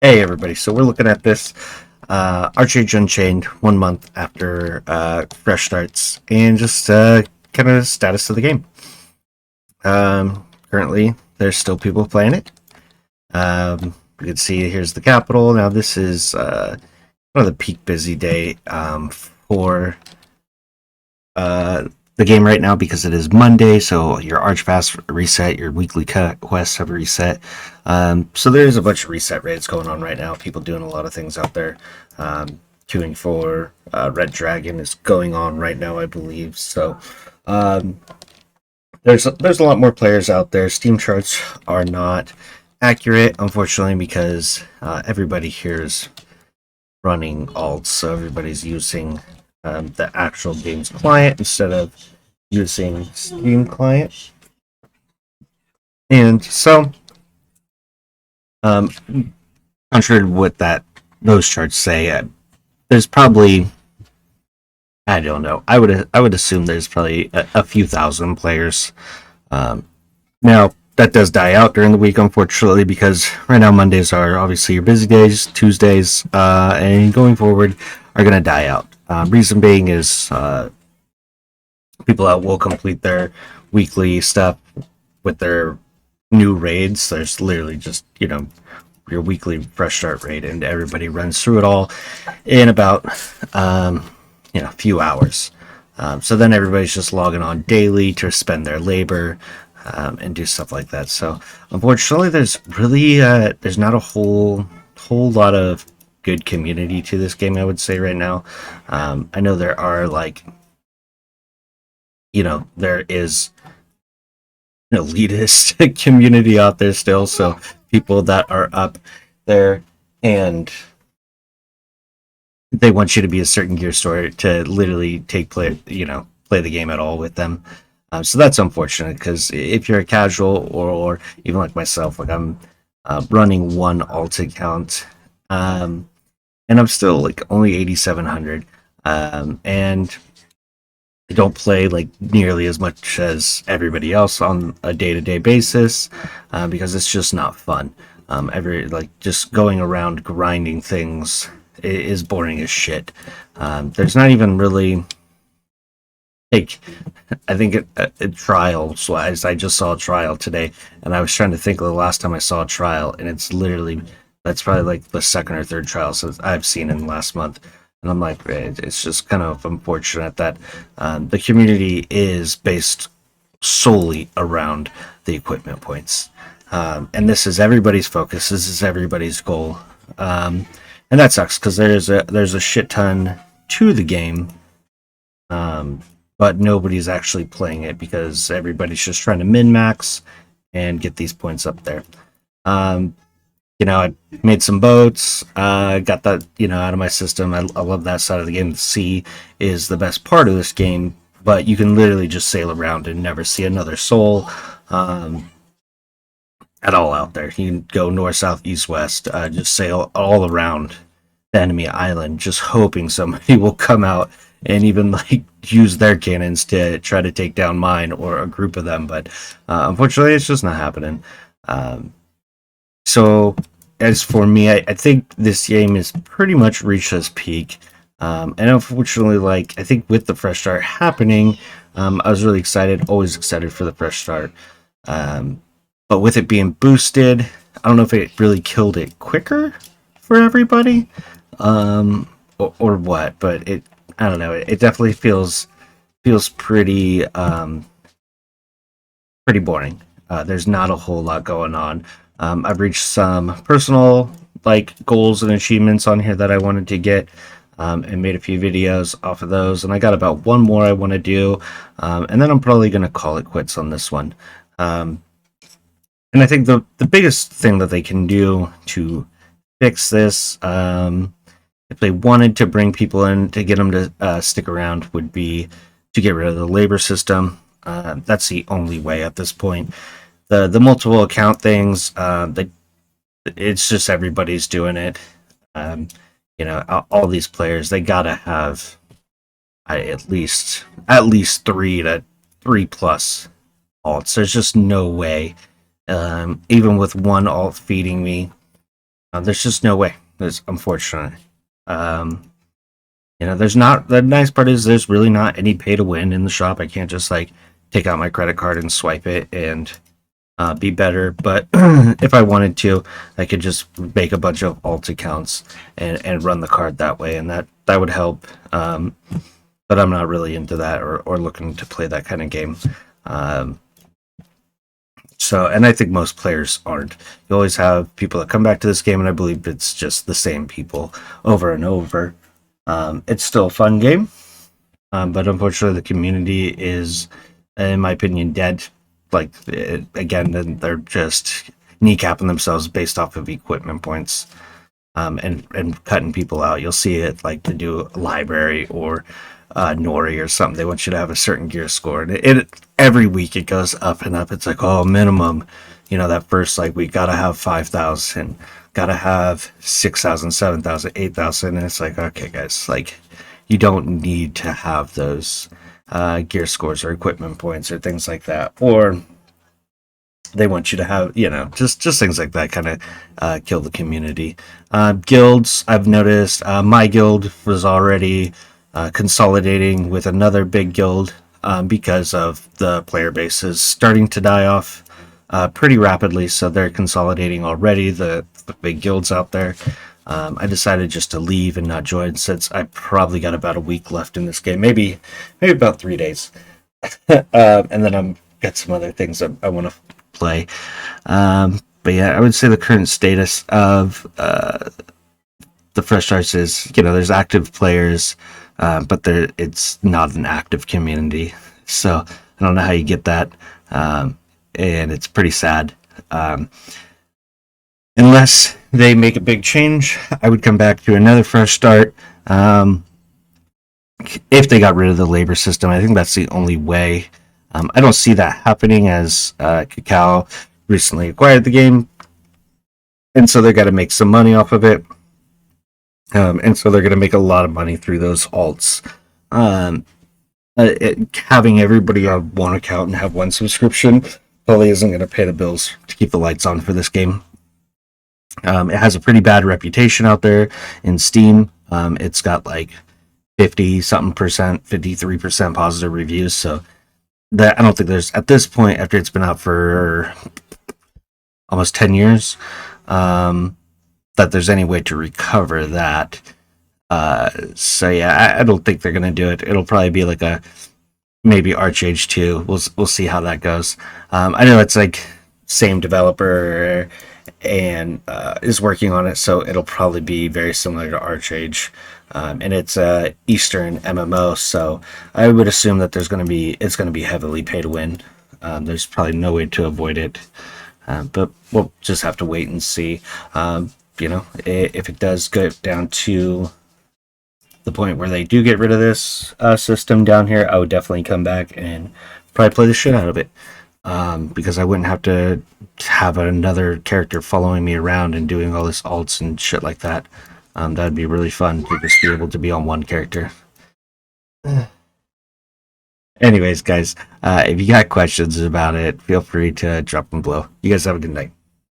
Hey everybody, so we're looking at this Archeage Unchained 1 month after fresh starts and just kind of status of the game. Currently, there's still people playing it. You can see here's the capital. Now this is one of the peak busy day for the game right now because it is Monday, so your Arch Pass reset, your weekly quests have reset. So there's a bunch of reset raids going on right now. People doing a lot of things out there. Queuing for Red Dragon is going on right now, I believe. So there's a lot more players out there. Steam charts are not accurate, unfortunately, because everybody here is running alts, so everybody's using the actual game's client instead of using Steam client. And so, contrary to what those charts say, there's probably, I don't know. I would assume there's probably a few thousand players. Now that does die out during the week, unfortunately, because right now Mondays are obviously your busy days. Tuesdays and going forward are going to die out. Reason being is people that will complete their weekly stuff with their new raids. There's literally just your weekly fresh start raid, and everybody runs through it all in about a few hours. So then everybody's just logging on daily to spend their labor and do stuff like that. So unfortunately, there's really there's not a whole lot of good community to this game, I would say right now. I know there are there is an elitist community out there still, so people that are up there and they want you to be a certain gear store to literally play the game at all with them. So that's unfortunate because if you're a casual or even like myself, like I'm running one alt account, and I'm still like only 8,700, and I don't play like nearly as much as everybody else on a day-to-day basis because it's just not fun. Just going around grinding things is boring as shit. There's not even really like I think a trial. So I just saw a trial today, and I was trying to think of the last time I saw a trial, and that's probably like the second or third trial since I've seen in the last month. And I'm like, it's just kind of unfortunate that the community is based solely around the equipment points. And this is everybody's focus. This is everybody's goal. And that sucks because there's a shit ton to the game, but nobody's actually playing it because everybody's just trying to min max and get these points up there. I made some boats, got that, out of my system. I love that side of the game. The sea is the best part of this game, but you can literally just sail around and never see another soul at all out there. You can go north, south, east, west, just sail all around the enemy island, just hoping somebody will come out and even like use their cannons to try to take down mine or a group of them. But unfortunately, it's just not happening. So as for me, I think this game is pretty much reached its peak. And unfortunately, I think with the fresh start happening, I was really excited, always excited for the fresh start. But with it being boosted, I don't know if it really killed it quicker for everybody, or what, but I don't know. It definitely feels pretty pretty boring. There's not a whole lot going on. I've reached some personal goals and achievements on here that I wanted to get, and made a few videos off of those. And I got about one more I want to do, and then I'm probably going to call it quits on this one. And I think the biggest thing that they can do to fix this, if they wanted to bring people in to get them to stick around, would be to get rid of the labor system. That's the only way at this point. The multiple account things, it's just everybody's doing it. All these players, they gotta have at least three plus alts. There's just no way. Even with one alt feeding me, There's just no way. There's unfortunate. Um, there's not. The nice part is there's really not any pay to win in the shop. I can't just like take out my credit card and swipe it and be better. But if I wanted to, I could just make a bunch of alt accounts and run the card that way, and that would help. But I'm not really into that or looking to play that kind of game. Um, and I think most players aren't. You always have people that come back to this game, and I believe it's just the same people over and over. It's still a fun game, but unfortunately, the community is, in my opinion, dead. Like, again, they're just kneecapping themselves based off of equipment points, and cutting people out. You'll see it like to do a library or Nori or something. They want you to have a certain gear score, and it every week it goes up and up. It's like, oh, minimum, that first like we gotta have 5,000, gotta have 6,000, 7,000, 8,000, and it's like, okay, guys, like you don't need to have those gear scores or equipment points or things like that, or they want you to have, just things like that kind of kill the community. Guilds, I've noticed my guild was already consolidating with another big guild because of the player base is starting to die off pretty rapidly, so they're consolidating already, the big guilds out there. I decided just to leave and not join since I probably got about a week left in this game, maybe about 3 days. And then I'm got some other things that I want to play. But yeah, I would say the current status of the fresh starts is, there's active players, but it's not an active community. So I don't know how you get that, and it's pretty sad. Unless they make a big change, I would come back to another fresh start. If they got rid of the labor system, I think that's the only way. I don't see that happening, as Cacao recently acquired the game, and so they got to make some money off of it. And so they're going to make a lot of money through those alts. Having everybody on one account and have one subscription probably isn't going to pay the bills to keep the lights on for this game. It has a pretty bad reputation out there in Steam. It's got like 50 something percent, 53% positive reviews. So that I don't think there's, at this point, after it's been out for almost 10 years, that there's any way to recover that. So yeah, I don't think they're gonna do it. It'll probably be like a maybe Archeage 2. We'll see how that goes. I know it's like same developer and is working on it, so it'll probably be very similar to Archeage. And it's a Eastern MMO, so I would assume that it's going to be heavily pay to win. There's probably no way to avoid it, but we'll just have to wait and see. If it does get down to the point where they do get rid of this system down here, I would definitely come back and probably play the shit out of it. Because I wouldn't have to have another character following me around and doing all this alts and shit like that. That'd be really fun to just be able to be on one character. Anyways, guys, if you got questions about it, feel free to drop them below. You guys have a good night.